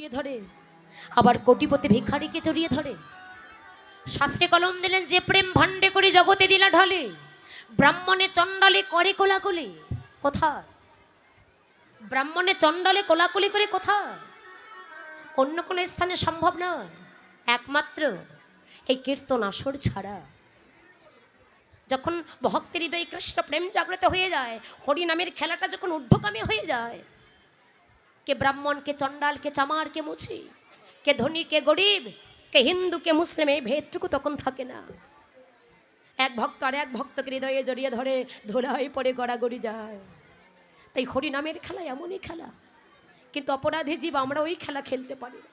জড়িয়ে ধরে, আবার কোটিপতি ভিখারিকে জড়িয়ে ধরে। শাস্ত্রে কলম দিলেন, যে প্রেম ভাণ্ডে করে জগতে দিলা ঢলে, ব্রাহ্মণে চণ্ডালে করে কোলাকুলি। কোথায়? ব্রাহ্মণে চণ্ডালে কোলাকুলি করে কোথায়? অন্য কোনো স্থানে সম্ভব নয়, একমাত্র এই কীর্তন আসর ছাড়া। যখন ভক্তের হৃদয়ে কৃষ্ণ প্রেম জাগ্রত হয়ে যায়, হরি নামের খেলাটা যখন ঊর্ধ্বগামী হয়ে যায়, কে ব্রাহ্মণ, কে চণ্ডাল, কে চামার, কে মুছি, কে ধনী, কে গরিব, কে হিন্দু, কে মুসলিম, এই ভেদটুকু তখন থাকে না। এক ভক্ত আর এক ভক্তকে হৃদয়ে জড়িয়ে ধরে ধুলায় পড়ে গড়াগড়ি যায়। তাই হরি নামের খেলা এমনই খেলা, কিন্তু অপরাধী জীব আমরা ওই খেলা খেলতে পারি না।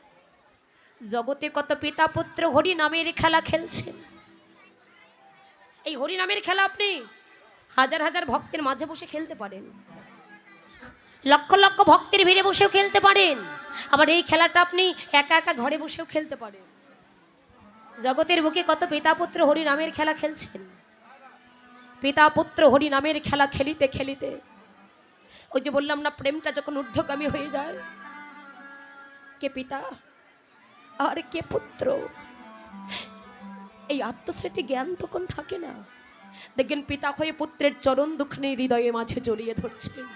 জগতে কত পিতা পুত্র হরি নামের খেলা খেলছেন। এই হরি নামের খেলা আপনি হাজার হাজার ভক্তের মাঝে বসে খেলতে পারেন, লক্ষ লক্ষ ভক্তের ভিড়ে বসেও খেলতে পারেন, আবার এই খেলাটা আপনি একা একা ঘরে বসেও খেলতে পারেন। জগতের বুকে কত পিতা পুত্র হরি নামের খেলা খেলছেন। পিতা পুত্র হরি নামের খেলা খেলিতে খেলিতে, ওই যে বললাম না, প্রেমটা যখন ঊর্ধ্বগামী হয়ে যায়, কে পিতা আর কে পুত্র, এই আত্মস্মৃতি জ্ঞান তখন থাকে না। দেখবেন পিতা হয়ে পুত্রের চরণ দুখানি হৃদয়ে মাঝে জড়িয়ে ধরছেন।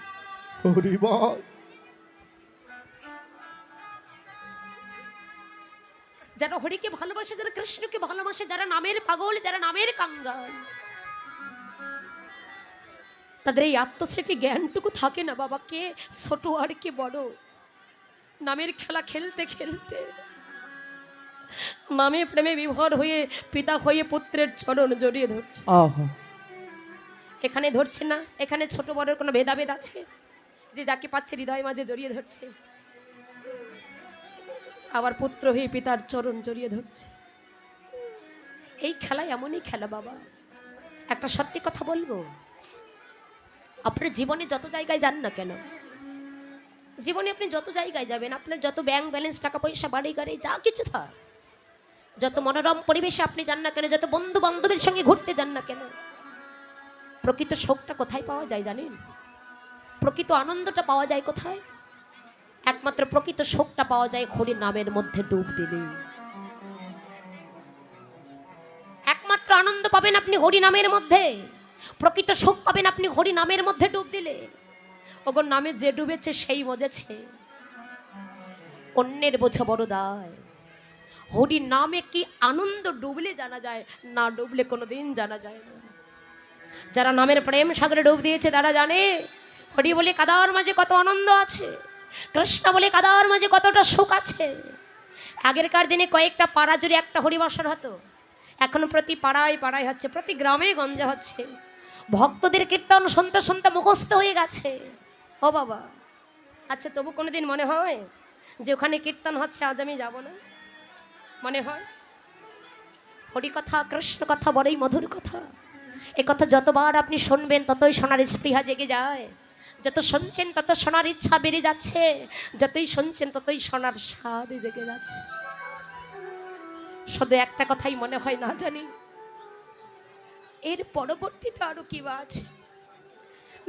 যারা হরিকে ভালোবাসে, যারা কৃষ্ণকে ভালোবাসে, যারা নামের পাগল, যারা নামের কাঙ্গাল, তাদের এই আত্মস্মৃতি জ্ঞানটুকু থাকে না। বাবা, কে ছোট আর কে বড়, নামের খেলা খেলতে খেলতে নামে প্রেমে বিভোর হয়ে পিতা হয়ে পুত্রের চরণ জড়িয়ে ধরছে। এখানে ধরছে না, এখানে ছোট বড়র কোনো ভেদাভেদ আছে? যে যাকে পাচ্ছে হৃদয় মাঝে জড়িয়ে ধরছে, আবার পুত্র হয়ে পিতার চরণ জড়িয়ে ধরছে। এই খেলা এমনই খেলা বাবা। একটা সত্যি কথা বলবো, আপনার জীবনে যত জায়গায় যান না কেন, জীবনে আপনি যত জায়গায় যাবেন, আপনার যত ব্যাংক ব্যালেন্স, টাকা পয়সা, বাড়ি গাড়ি যা কিছু থাক, যত মনোরম পরিবেশে আপনি যান না কেন, যত বন্ধু বান্ধবের সঙ্গে ঘুরতে যান না কেন, প্রকৃত সুখটা কোথায় পাওয়া যায় জানেন? প্রকৃত আনন্দটা পাওয়া যায় কোথায়? একমাত্র প্রকৃত সুখটা পাওয়া যায় হরি নামের মধ্যে ডুব দিলে। একমাত্র আনন্দ পাবেন আপনি হরি নামের মধ্যে, প্রকৃত সুখ পাবেন আপনি হরি নামের মধ্যে ডুব দিলে। ওগো, নামে যে ডুবেছে সেই মজেছে, অন্যের বোঝা বড় দায়। হরি নামে কি আনন্দ ডুবলে জানা যায়, না ডুবলে কোনোদিন জানা যায় না। যারা নামের প্রেম সাগরে ডুব দিয়েছে তারা জানে হরি বলে কাদার মাঝে কত আনন্দ আছে, কৃষ্ণ বলে কাদার মাঝে কতটা সুখ আছে। আগেরকার দিনে কয়েকটা পাড়া জুড়ে একটা হরিবাসর হতো, এখন প্রতি পাড়ায় পাড়ায় হচ্ছে, প্রতি গ্রামে গঞ্জে হচ্ছে। ভক্তদের কীর্তন শুনতে শুনতে মুখস্থ হয়ে গেছে। ও বাবা, আচ্ছা তবু কোনোদিন মনে হয় যে ওখানে কীর্তন হচ্ছে আজ আমি যাব না? মনে হয়? হরি কথা, কৃষ্ণ কথা বড়ই মধুর কথা। এ কথা যতবার আপনি শুনবেন ততই শোনার স্পৃহা জেগে যায়, যত শুনছেন তত শোনার ইচ্ছা বেড়ে যাচ্ছে, যতই শুনছেন ততই শোনার স্বাদ জেগে যাচ্ছে। শুধু একটা কথাই মনে হয়, না জানি এর পরবর্তীতে আরো কি বা আছে,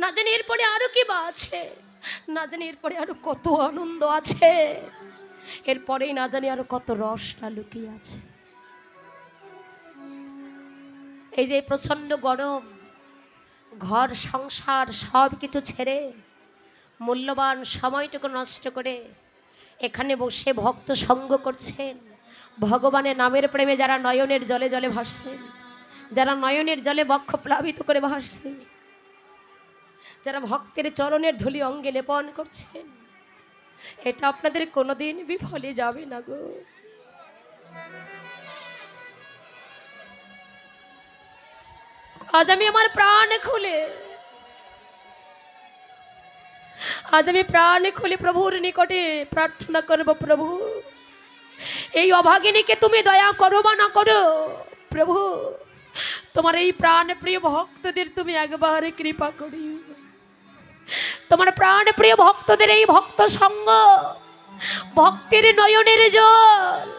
না জানি এরপরে আরো কি বা আছে, না জানি এরপরে আরো কত আনন্দ আছে, এরপরেই না জানি আরো কত রসটা লুকিয়ে আছে। এই যে প্রচন্ড গরম, ঘর সংসার সব কিছু ছেড়ে মূল্যবান সময়টুকু নষ্ট করে এখানে বসে ভক্ত সঙ্গ করছেন, ভগবানের নামের প্রেমে যারা নয়নের জলে জলে ভাসছেন, যারা নয়নের জলে বক্ষ প্লাবিত করে ভাসছেন, যারা ভক্তের চরণের ধুলি অঙ্গে লেপন করছেন, এটা আপনাদের কোনোদিন বিফলে যাবে না গো। আজ আমি আমার প্রাণ খুলে, আজ আমি প্রাণ খুলে প্রভুর নিকটে প্রার্থনা করব, প্রভু এই অভাগিনীকে তুমি দয়া করো বা না করো, প্রভু তোমার এই প্রাণ প্রিয় ভক্তদের তুমি একবার কৃপা করি। তোমার প্রাণ প্রিয় ভক্তদের এই ভক্ত সঙ্গ, ভক্তের নয়নের জল,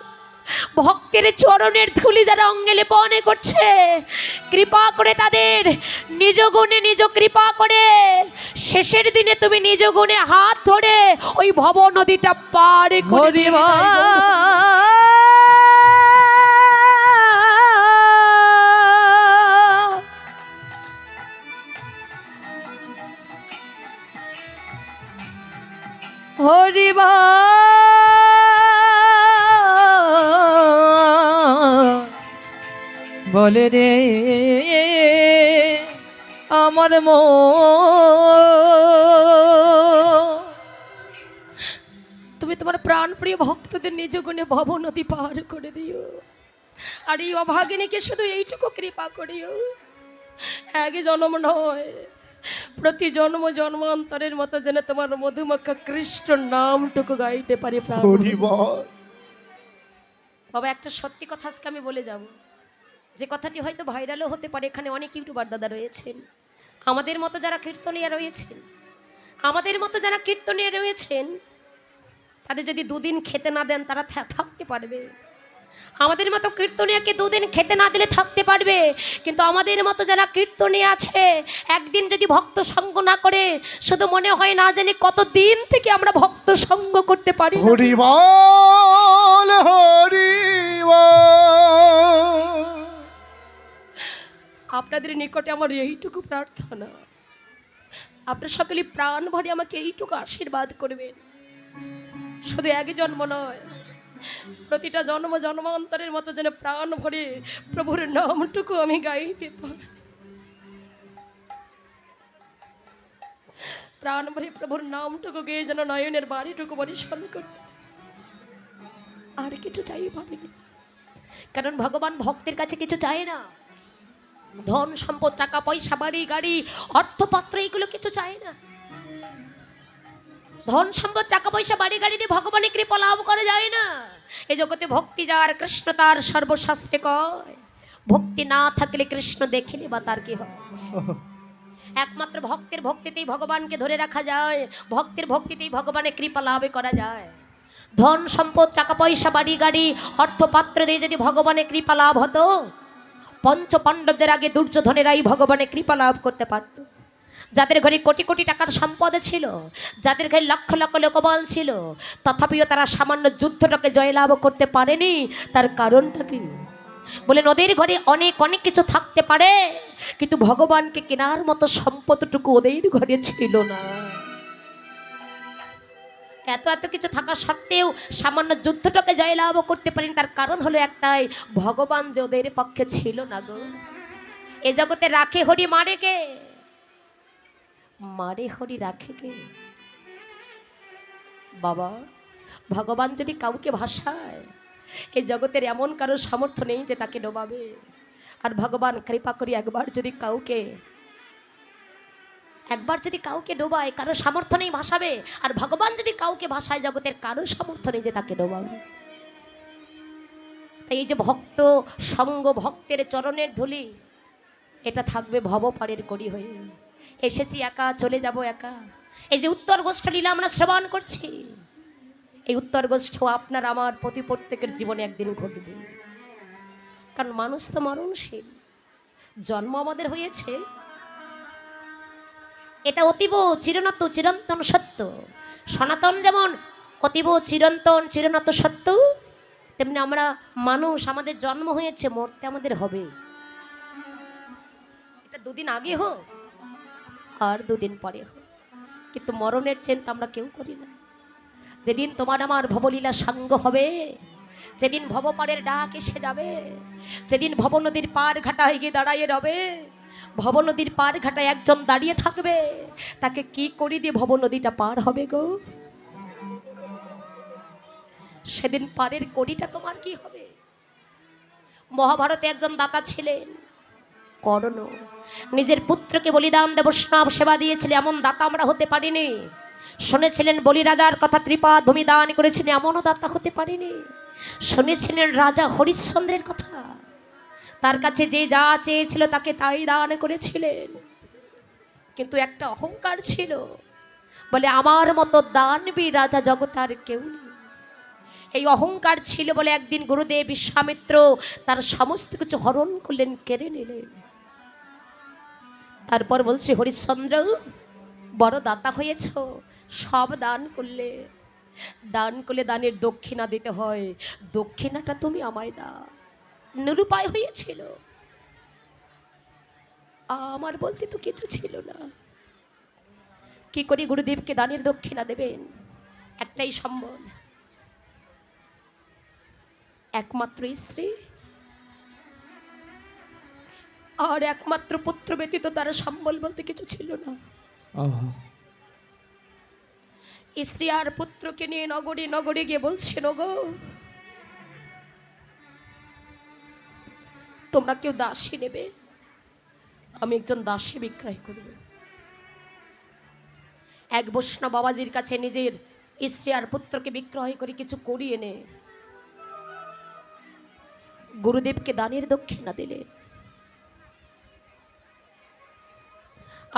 ভক্তের চরণের ধুলি যারা অঙ্গে লেপনে করছে, কৃপা করে তাদের নিজ গুণে নিজ কৃপা করে শেষের দিনে তুমি নিজ গুণে হাত ধরে ওই ভব নদীটা পার করে দিয়ে হরিবা বলে রে আমার মন, তুমি তোমার প্রাণপ্রিয় ভক্তদের নিজ গুণে ভব নদী পার করে দিও। আর এই অভাগিনীকে শুধু এইটুকু কৃপা করিও, এক জন্ম নয় প্রতি জন্ম জন্মান্তরের মতো যেন তোমার মধুমাখা কৃষ্ণ নামটুকু গাইতে পারি। বাবা একটা সত্যি কথা আজকে আমি বলে যাব, যে কথাটি হয়তো ভাইরালও হতে পারে। এখানে অনেক ইউটিউবার দাদা রয়েছেন, আমাদের মতো যারা কীর্তনিয়া রয়েছেন, আমাদের মতো যারা কীর্তনিয়া রয়েছেন, তাদের যদি দুদিন খেতে না দেন তারা থাকতে পারবে। আমাদের মতো কীর্তনিয়াকে দুদিন খেতে না দিলে থাকতে পারবে, কিন্তু আমাদের মতো যারা কীর্তনিয়া আছে একদিন যদি ভক্ত সঙ্গ না করে, শুধু মনে হয় না জানি কত দিন থেকে আমরা ভক্ত সঙ্গ করতে পারি। হরি বল হরি বল। আপনাদের নিকটে আমার এইটুকু প্রার্থনা, আপনার সকলে প্রাণ ভরে আমাকে এইটুকু আশীর্বাদ করবেন। শুধু এক জন্ম নয়, প্রতিটা জন্ম জন্মান্তরের মতো যেন প্রাণ ভরে প্রভুর নামটুকু আমি গাইতে পারি, প্রাণ ভরে প্রভুর নামটুকু গেয়ে যেন নয়নের বাড়িটুকু পরিষ্কার করতে, আর কিছু চাই ভাবিনি। কারণ ভগবান ভক্তের কাছে কিছু চায় না, ধন সম্পদ টাকা পয়সা বাড়ি গাড়ি অর্থপত্র এগুলো কিছু চায় না। ধন সম্পদ টাকা পয়সা বাড়ি গাড়ি দিয়ে ভগবানের কৃপা লাভ করা যায় না। এই জগতে ভক্তি যার কৃষ্ণ তার সর্বশাস্ত্রে কয়, ভক্তি না থাকলে কৃষ্ণ দেখিলে বা তার কি হয়। একমাত্র ভক্তের ভক্তিতেই ভগবানকে ধরে রাখা যায়, ভক্তের ভক্তিতেই ভগবানের কৃপা লাভ করা যায়। ধন সম্পদ টাকা পয়সা বাড়ি গাড়ি অর্থপাত্র দিয়ে যদি ভগবানের কৃপা লাভ হতো, পঞ্চ পাণ্ডবদের আগে দুর্যোধনেরাই ভগবানের কৃপা লাভ করতে পারত। যাদের ঘরে কোটি কোটি টাকার সম্পদ ছিল, যাদের ঘরে লক্ষ লক্ষ লোকবল ছিল, তথাপিও তারা সামান্য যুদ্ধটাকে জয়লাভ করতে পারেনি। তার কারণটা কি? বলে ওদের ঘরে অনেক অনেক কিছু থাকতে পারে, কিন্তু ভগবানকে কেনার মতো সম্পদটুকু ওদের ঘরে ছিল না। এত এত কিছু থাকা সত্ত্বেও সামান্য যুদ্ধটাকে জয়লাভ করতে পারেন, তার কারণ হলো একটাই, ভগবান যে ওদের পক্ষে ছিল না গো। এ জগতে রাখে হরি মারে কে? মারে হরি রাখে কে? বাবা, ভগবান যদি কাউকে ভাসায়, এই জগতের এমন কারোর সামর্থ্য নেই যে তাকে ডোবাবে। আর ভগবান কৃপা করি একবার যদি কাউকে ডোবায়, কারো সামর্থ্য নেই ভাসাবে। আর ভগবান যদি কাউকে ভাসায়, জগতের কারো সামর্থ্য নেই যে তাকে ডোবাবে। তাই এই যে ভক্ত সঙ্গ, ভক্তের চরণের ধুলি, এটা থাকবে ভবপারের করি হয়ে। এসেছি একা, চলে যাব একা। এই যে উত্তর গোষ্ঠ লীলা আমরা শ্রবণ করছি, এই উত্তর গোষ্ঠ আপনার আমার প্রত্যেকের জীবনে একদিন ঘটবে। কারণ মানুষ তো মরণশীল, জন্ম আমাদের হয়েছে, এটা অতীব চিরনত চিরন্তন সত্য। সনাতন যেমন অতীব চিরন্তন চিরনত সত্য, তেমনি আমরা মানুষ, আমাদের জন্ম হয়েছে, মরতে আমাদের হবে। এটা দুদিন আগে হোক আর দুদিন পরে হোক, কিন্তু মরণের চিন্তা আমরা কেউ করি না। যেদিন তোমার আমার ভবলীলা সাঙ্গ হবে, যেদিন ভবপারের ডাক এসে যাবে, যেদিন ভব নদীর পার ঘাটায় গিয়ে দাঁড়াইয়ে রবে, ভব নদীর পার ঘাটায় একজন দাঁড়িয়ে থাকবে, তাকে কি করি দিয়ে ভব নদীটা পার হবে গো? সেদিন পারের কড়িটা তোমার কি হবে? মহাভারতে একজন দাতা ছিলেন কর্ণ, নিজের পুত্রকে বলিদান দিয়ে বৈষ্ণব সেবা দিয়েছিল, এমন দাতা আমরা হতে পারিনি। শুনেছিলেন বলি রাজার কথা, ত্রিপাদ ভূমি দান করেছিলেন, এমনও দাতা হতে পারিনি। শুনেছিলেন রাজা হরিশ্চন্দ্রের কথা, তার কাছে যে যা চেয়েছিল তাকে তাই দান করেছিলেন, কিন্তু একটা অহংকার ছিল, বলে আমার মতো দানবী রাজা জগৎ আর কেউ নেই। এই অহংকার ছিল বলে একদিন গুরুদেব বিশ্বামিত্র তার সমস্ত কিছু হরণ করলেন, কেড়ে নিলেন। তারপর বলছে, হরিশ্চন্দ্র বড় দাতা হয়েছ, সব দান করলে, দান করলে দানের দক্ষিণা দিতে হয়, দক্ষিণাটা তুমি আমায় দাও। নিরুপায় হয়েছিল, আমার বলতে তো কিছু ছিল না। কি করে গুরুদেবকে দানের দক্ষিণা দেবেন? একটাই সম্বল, একমাত্র স্ত্রী আর একমাত্র পুত্র ব্যতীত তার সম্বল বলতে কিছু ছিল না। স্ত্রী আর পুত্রকে নিয়ে নগরে নগরে গিয়ে বলছেন, ওগো তোমরা কেউ দাসী নেবে? আমি একজন দাসী বিক্রয় করব। এক বৈষ্ণব বাবাজির কাছে নিজের স্ত্রী আর পুত্রকে বিক্রয় করে কিছু করিয়ে এনে গুরুদেবকে দানের দক্ষিণা দিলেন।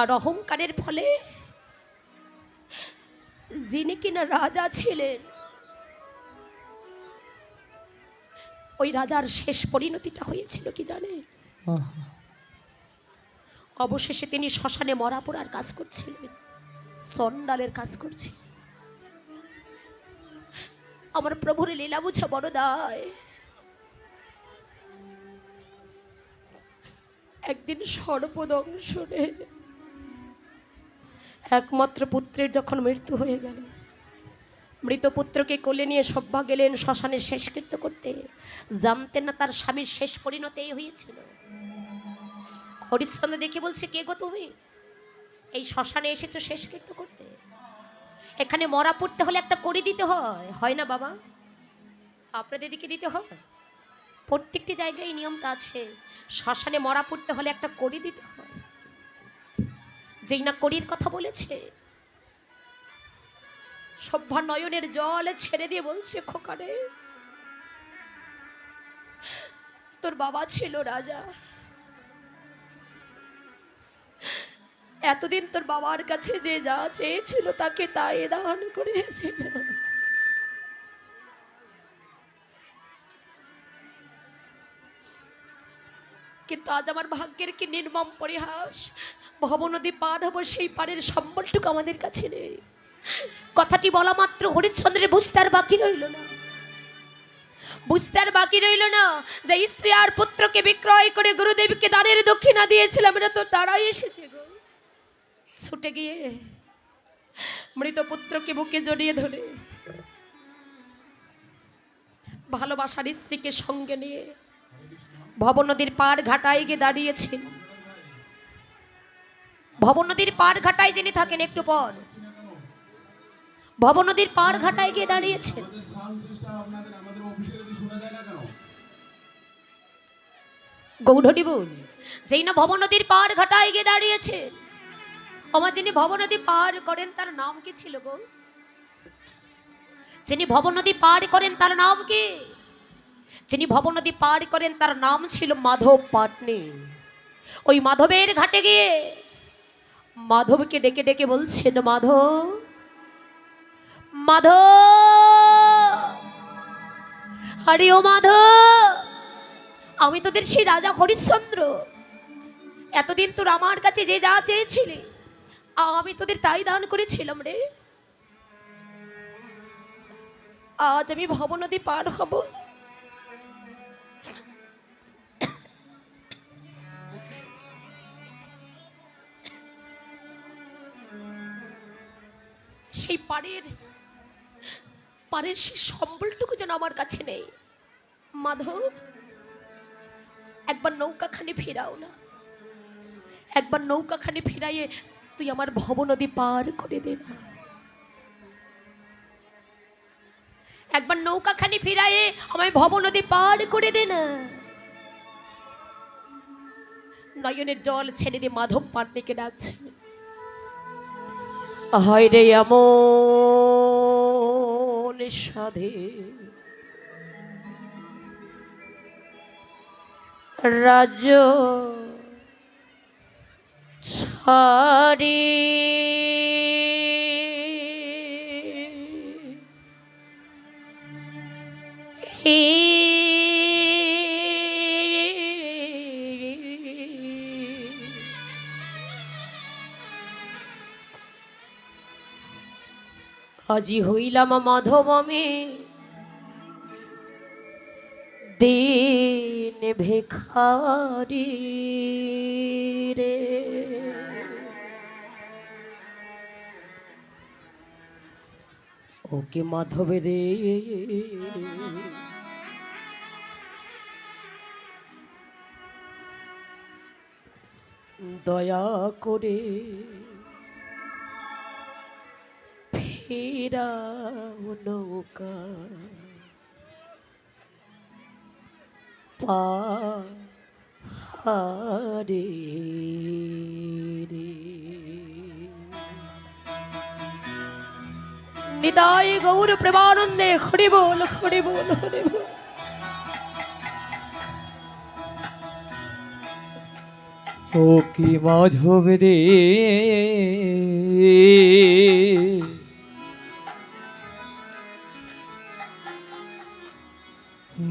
আর অহংকারের ফলে যিনি কিনা রাজা ছিলেন, ওই রাজার শেষ পরিণতিটা হয়েছিল কি জানে? অবশেষে তিনি শ্মশানে মরা পোড়ার কাজ করছিলেন, চণ্ডালের কাজ করছিলেন। আমার প্রভুর লীলা বুঝা বড় দায়। একদিন সর্বদংশনে একমাত্র পুত্রের যখন মৃত্যু হয়ে গেল, মৃত পুত্রকে কোলে নিয়ে সভ্যা গেলেন শ্মশানে শেষকৃত্য করতে। জানতেন না তার স্বামীর শেষ পরিণতি এই হয়েছিল। হরিশ্চন্দ্র দেখে বলছে, কে গো তুমি? এই শ্মশানে এসেছো শেষকৃত্য করতে? এখানে মরা পড়তে হলে একটা কড়ি দিতে হয়, হয় না বাবা? আপনাদের দিকে দিতে হয়, প্রত্যেকটি জায়গায় নিয়মটা আছে। শ্মশানে মরা পড়তে হলে একটা কড়ি দিতে হয়। যেই না কড়ির কথা বলেছে, সভ্যা নয়নের জল ছেড়ে দিয়ে বলছে, খোকারে তোর বাবা ছিল রাজা, এতদিন তোর বাবার কাছে যে যা চেয়েছিল তাকে তাই দান করেছিল। কিন্তু আজ আমার ভাগ্যের কি নির্মম পরিহাস, ভবনদী পার হবো, সেই পারের সম্বলটুকু আমাদের কাছে নেই। কথাটি বলা মাত্র হরিশ্চন্দ্রের বুঝতে আর বাকি রইল না, বুঝতে আর বাকি রইল না যে স্ত্রী আর পুত্রকে বিক্রয় করে গুরুদেবকে দানের দক্ষিণা দিয়েছিলাম, এটা তো তারাই এসেছে গো। ছুটে গিয়ে মৃত পুত্রকে বুকে জড়িয়ে ধরে ভালোবাসার স্ত্রীকে সঙ্গে নিয়ে ভবনদীর পার ঘাটায় গিয়ে দাঁড়িয়েছেন। ভবনদীর পার ঘাটায় যিনি থাকেন, একটু পর ভবনদীর পার ঘাটায় গিয়ে দাঁড়িয়েছেন। গৌড়ি বল, যেই না ভবনদীর পার ঘাটায় গিয়ে দাঁড়িয়েছেন, আমার যিনি ভবনদী পার করেন তার নাম কি ছিল গো? যিনি ভবনদী পার করেন তার নাম কি? যিনি ভবনদী পার করেন তার নাম ছিল মাধব পাটনি। ওই মাধবের ঘাটে গিয়ে মাধবকে ডেকে ডেকে বলছেন, মাধব মাধব, আরে ও মাধব, আমি তোদের সেই রাজা হরিশ্চন্দ্র। এতদিন তোর আমার কাছে যে যা চেয়েছিলি আমি তোদের তাই দান করেছিলাম রে। আজ আমি ভবনদী পার হব, সেই পারের পারের সেই সম্বলটুকু যেন আমার কাছে নেই। মাধব, একবার নৌকাখানি ফিরাও না, একবার নৌকাখানি ফিরাইয়ে তুই আমার ভবনদী পার করে দে না। একবার নৌকাখানি ফিরাইয়ে আমায় ভবনদী পার করে দে না। নয়নের জল ছেড়ে দিয়ে মাধব পাটনিকে ডাকছে, হয় রে এমন সাধে রাজ্য ছাড়ি, হে আজি হইলাম মাধব আমি দিন ভিখারি রে। ওকে মাধব রে দয়া করে ফেরাও নৌকা পাহাড়ে রে। নিতাই গৌর প্রেমানন্দে হরি বল হরি বল হরি বল। ও কি মাধব রে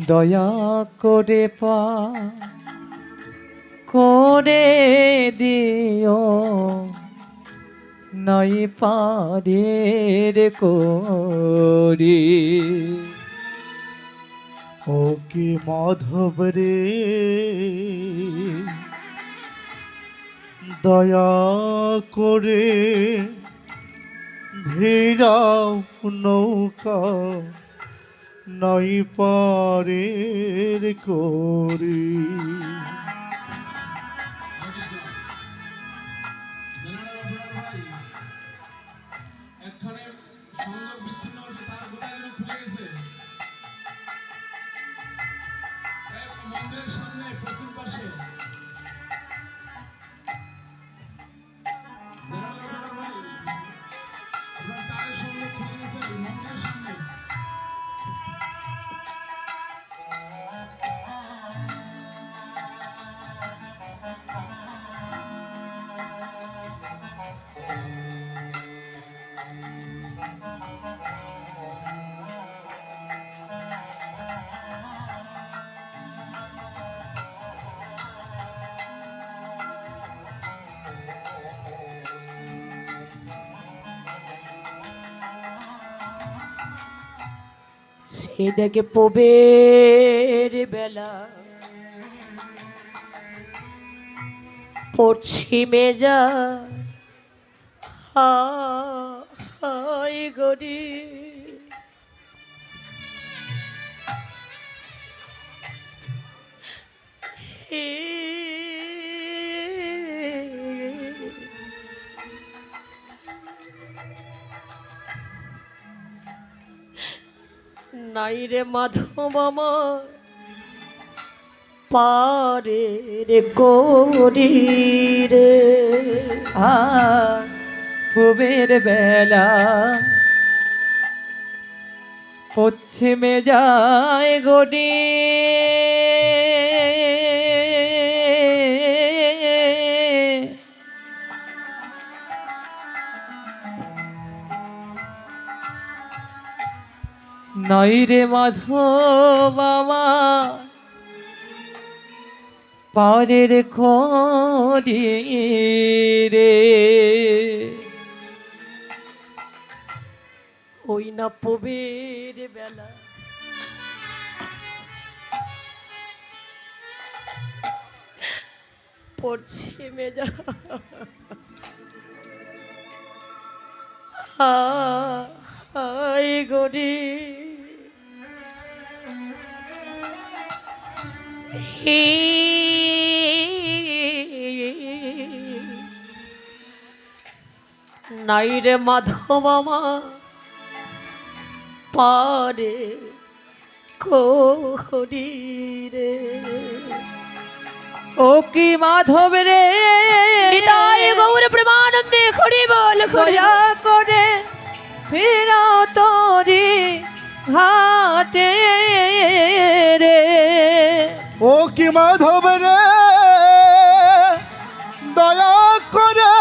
দয়া করে করে দিও নাই পারের করি। ও কি মাধব রে দয়া করে ভিড়াও নৌকা নই পারের করি। এখানে সংযোগ বিচ্ছিন্ন হচ্ছে, তার গোটা যেন খুলে গেছে। মন্দিরের সামনে পশ্চিম পাশে আপনার তারের সংযোগ খুলে গেছে মন্দিরের সামনে। সে দেখে পবের বেলা পশ্চিমে যা হাই গরি। নাই রে মাধব আমার পারে রে করি রে। পূবের বেলা পশ্চিমে যায় গড়ি। নাই রে মাধব আমার পারের খড়ি রে। ওই না পবের বেলা পশ্চিমে যা হাই গরি। হে নাই রে মাধব আমার পারে করি রে। ও কি মাধব রে নিতাই গৌর প্রেমানন্দে হরি বল হরি দয়া করে ফিরাও তোরি ঘাটে রে। ও কি মাধব রে দয়া করে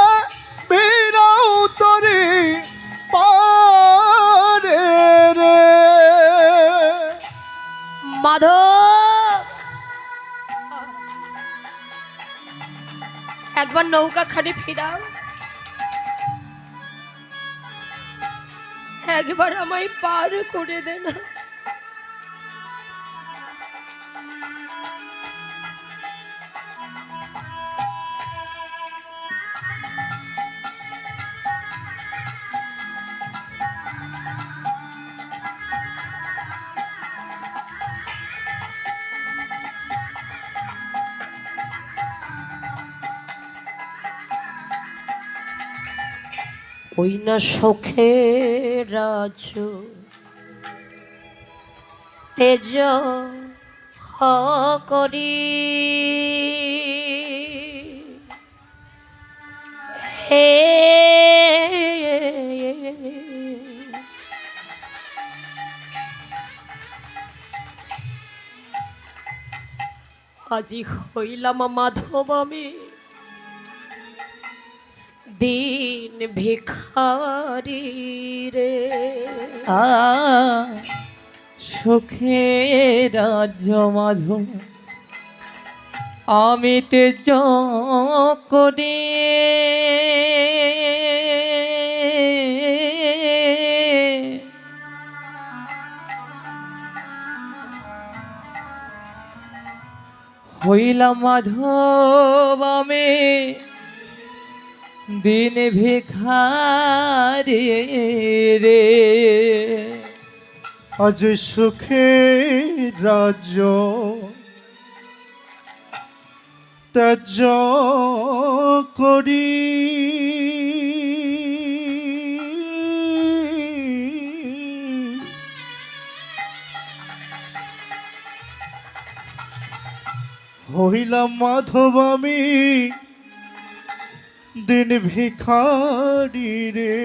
ভিড়াও তরি পারে রে। মাধব, একবার নৌকা খানি ফিরাও, একবার আমায় পার করে দে না। ওই না শোকের রাজ্য তেজ করি হে আজি হইলাম মাধব আমি দিন ভিখারি রে। সুখের রাজ্য মাধব আমি তেজ করি হইলাম মাধব আমি দিন ভিখারি রে। আজ সুখের রাজ্য ত্যাজ করি হইলাম মাধব আমি দিন ভিখারি রে।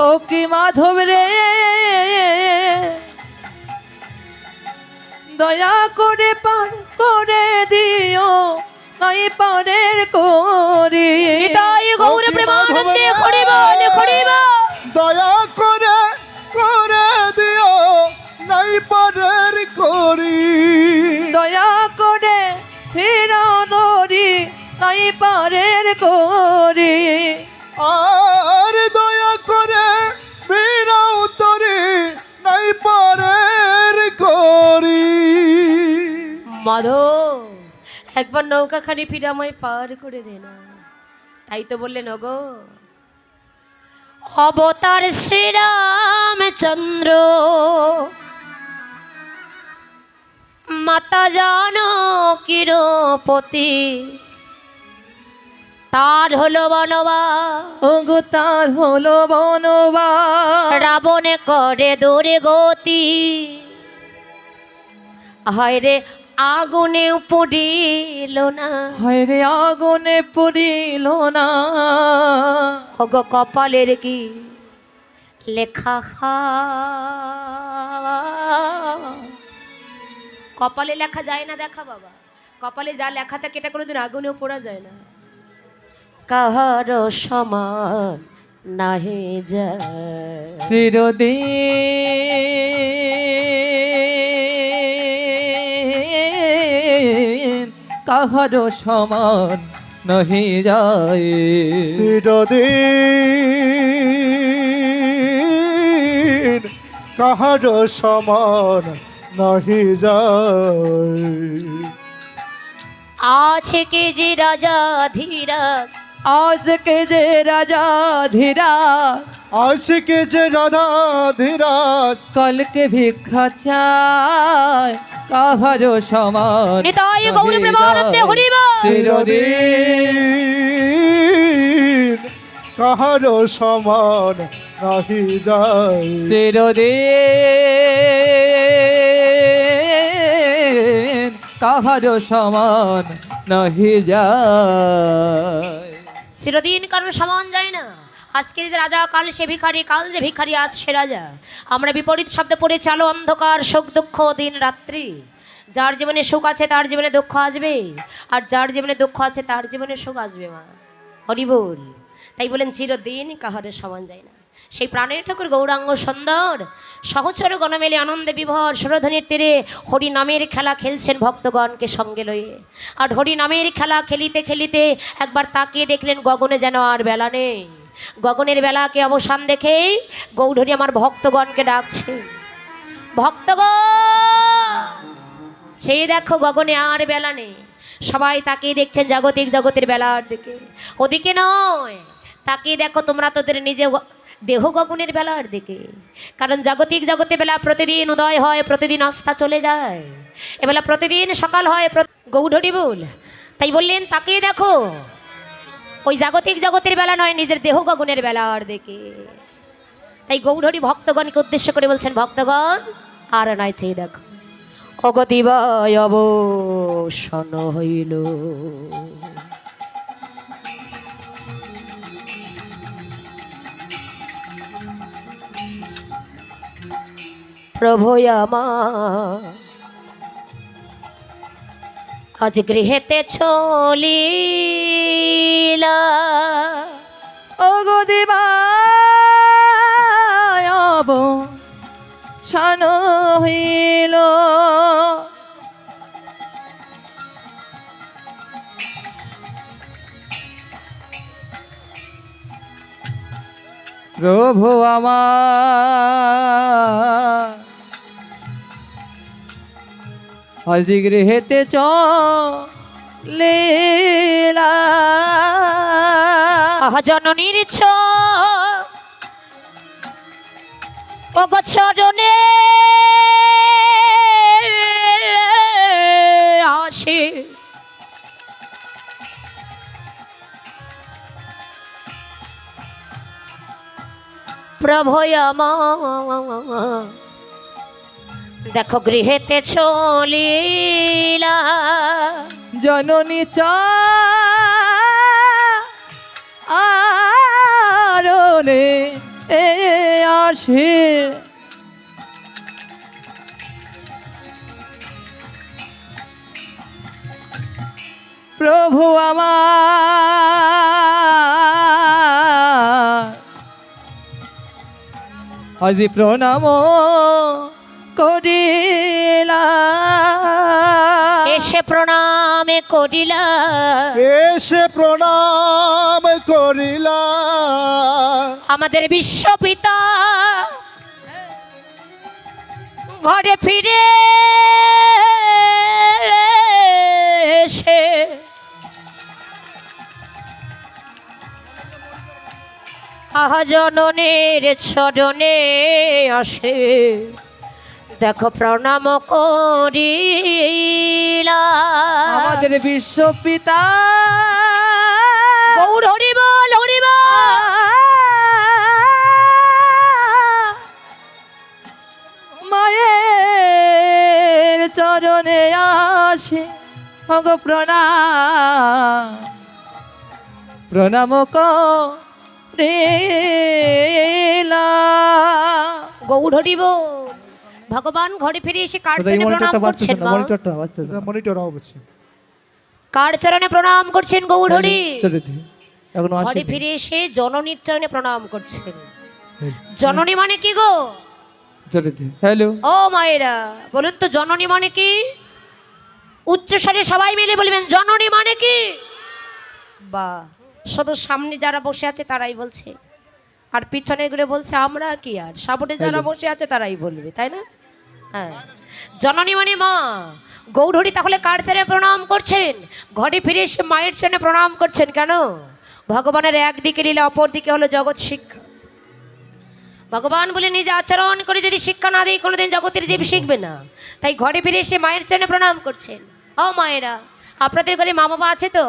ও কি মাধব রে দয়া করে পার করে দিও নাই পারের করি। নিতাই গৌর প্রেমানন্দে হরিবল হরিবল। দয়া করে করে দিও নাই পারের করি। দয়া করে ফিরাও দরি নাই পারের করি। আর দয়া করে ফিরাও তরে নাই পারের করি। মাধব, একবার নৌকা খানি ফিরে আমায় পার করে দে না। তাই তো বললেন ওগো অবতার শ্রীরামচন্দ্র মাতা জানকীর পতি, তার হলো বনবাস ওগো তার হলো বনবাস। রাবণে করে দূরে গতি, হয় রে আগুনে পড়িল না। হয় রে আগুনে পড়িল না। ওগো কপালের কি লেখা, কপালে লেখা যায় না দেখা বাবা। কপালে যা লেখা থাকে এটা কোনোদিন আগুনেও পোড়া যায় না। কাহার সমান নাহি যায় চিরদিন কাহারো সমান নহি যায়। চিরদিন কাহার সমান নাহি যায়। আছে কে যে রাজা ধীরাজ, আজকে যে রাজা ধীরাজ আজকে যে রাধা ধীরাজ কালকে ভিক্ষা চায় কাহারো সমান নিতাই গৌর প্রেমানন্দে হরিবল। চিরদিন কাহার সমান নাহি যায়। চিরদিন কাহারো সমান নহি যায়। চিরদিন কারোর সমান যায় না। আজকে যে রাজা কাল সে ভিখারি, কাল যে ভিখারি আজ সে রাজা। আমরা বিপরীত শব্দে পড়ে চালো অন্ধকার সুখ দুঃখ দিন রাত্রি। যার জীবনে সুখ আছে তার জীবনে দুঃখ আসবে, আর যার জীবনে দুঃখ আছে তার জীবনে সুখ আসবে। মা হরি বল। তাই বলেন চিরদিন কাহারের সমান যায় না। সেই প্রাণের ঠাকুর গৌরাঙ্গ সুন্দর সহচর গণমেলে আনন্দে বিভোর সুরধ্বনির তীরে হরি নামের খেলা খেলছেন ভক্তগণকে সঙ্গে লয়ে। আর হরি নামের খেলা খেলিতে খেলিতে একবার তাকিয়ে দেখলেন গগনে যেন আর বেলা নেই। গগনের বেলাকে অবসান দেখেই গৌরহরি আমার ভক্তগণকে ডাকছে, ভক্তগণ চেয়ে দেখো গগনে আর বেলা নেই। সবাই তাকিয়ে দেখছেন জাগতিক জগতের বেলার দিকে, ওদিকে নয়। তাকিয়ে দেখো তোমরা তোদের নিজে দেহ গগনের বেলার দিকে। কারণ জাগতিক জগতে বেলা প্রতিদিন উদয় হয়, প্রতিদিন অস্তা চলে যায়। এবেলা প্রতিদিন সকাল হয়। গৌরহরি বল তাই বললেন তাকিয়ে দেখো ওই জাগতিক জগতের বেলা নয়, নিজের দেহ গগনের বেলার দিকে। তাই গৌরহরি ভক্তগণকে উদ্দেশ্য করে বলছেন, ভক্তগণ আর নয়, চেয়ে দেখো অগতিবায় অবসান হইল। প্রভু আমার আজ গৃহেতে চলিলা, ওগো দিবা অবসান হইল। প্রভু আমার আজ গৃহেতে চলিলা, জননীর চরণে আসে। প্রভু আমার দেখো গৃহেতে চলিলা, জননী চরণে আসে। প্রভু আমার আজি প্রণাম করিলা, এসে প্রণামে করিলা, এসে প্রণাম করিলা। আমাদের বিশ্বপিতা ঘরে ফিরে এসে আহা জননীর চরণে আসে। দেখো প্রণাম করিলা আমাদের বিশ্ব পিতা গৌর হরি বল, হরি বল। মায়ের চরণে আসে ভগ প্রণাম, প্রণাম করিলা। গৌর হরি বল। ভগবান ঘরে ফিরে এসে কার চরণে প্রণাম করছেন? মা মনিটর অফ আছে। কার চরণে প্রণাম করছেন? গৌর হরি। এখনো ঘরে ফিরে এসে জননীর চরণে প্রণাম করছেন। জননী মানে কি গো? হ্যালো ও মায়েরা বলুন তো জননী মানে কি? উচ্চস্বরে সবাই মিলে বলবেন জননী মানে কি? বা শুধু সামনে যারা বসে আছে তারাই বলছে, আর পিছনে ঘুরে বলছে আমরা কি, আর সামনে যারা বসে আছে তারাই বলবে, তাই না? হ্যাঁ, জননী মানে মা। গৌরহরি তাহলে কার চরণে প্রণাম করছেন? ঘরে ফিরে এসে মায়ের চরণে প্রণাম করছেন। কেন? ভগবানের একদিকে লীলা, অপর দিকে হলো জগৎ শিক্ষা। ভগবান বলে নিজে আচরণ করে যদি শিক্ষা না দেয় কোনোদিন জগতের জীব শিখবে না। তাই ঘরে ফিরে এসে মায়ের চরণে প্রণাম করছেন। ও মায়েরা, আপনাদের ঘরে মা বাবা আছে তো?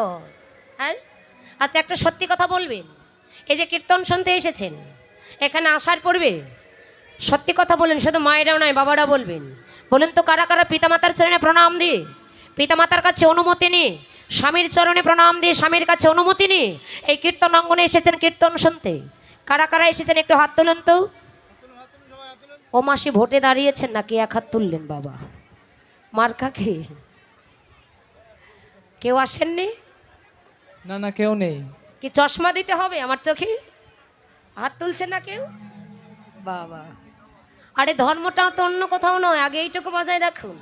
হ্যাঁ, আচ্ছা একটা সত্যি কথা বলবেন। এই যে কীর্তন শুনতে এসেছেন, এখানে আসার পূর্বে সত্যি কথা বলেন, শুধু মায়েরাও নয় বাবারা বলবেন। বলেন তো কারা কারা পিতামাতার চরণে প্রণাম দিয়ে, পিতামাতার কাছে অনুমতি নিয়ে, স্বামীর চরণে প্রণাম দিয়ে স্বামীর কাছে অনুমতি নিয়ে এই কীর্তন অঙ্গনে এসেছেন কীর্তন শুনতে? কারা কারা এসেছেন একটু হাত তুলুন তো। ও মাসি ভোটে দাঁড়িয়েছেন নাকি এক হাত তুললেন? বাবা মার্কা কি? কেউ আসেননি? না না কেউ নেই। কি চশমা দিতে হবে আমার চোখে? হাত তুলছে না কেউ? বাবা, আরে ধর্মটা তো অন্য কোথাও নয়, আগে এইটুকু বজায় রাখুন।